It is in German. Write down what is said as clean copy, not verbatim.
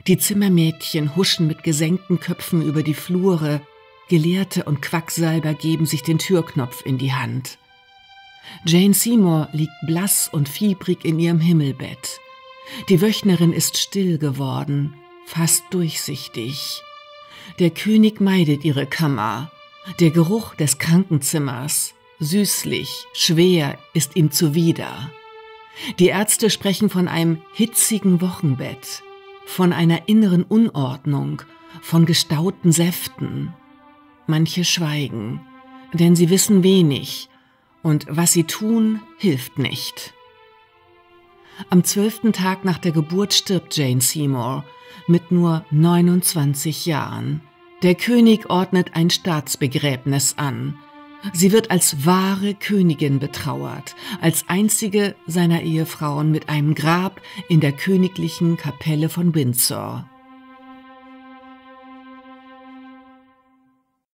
Die Zimmermädchen huschen mit gesenkten Köpfen über die Flure, Gelehrte und Quacksalber geben sich den Türknopf in die Hand. Jane Seymour liegt blass und fiebrig in ihrem Himmelbett. Die Wöchnerin ist still geworden, fast durchsichtig. Der König meidet ihre Kammer. Der Geruch des Krankenzimmers, süßlich, schwer, ist ihm zuwider. Die Ärzte sprechen von einem hitzigen Wochenbett, von einer inneren Unordnung, von gestauten Säften. Manche schweigen, denn sie wissen wenig, und was sie tun, hilft nicht. Am 12. Tag nach der Geburt stirbt Jane Seymour mit nur 29 Jahren. Der König ordnet ein Staatsbegräbnis an. Sie wird als wahre Königin betrauert, als einzige seiner Ehefrauen mit einem Grab in der königlichen Kapelle von Windsor.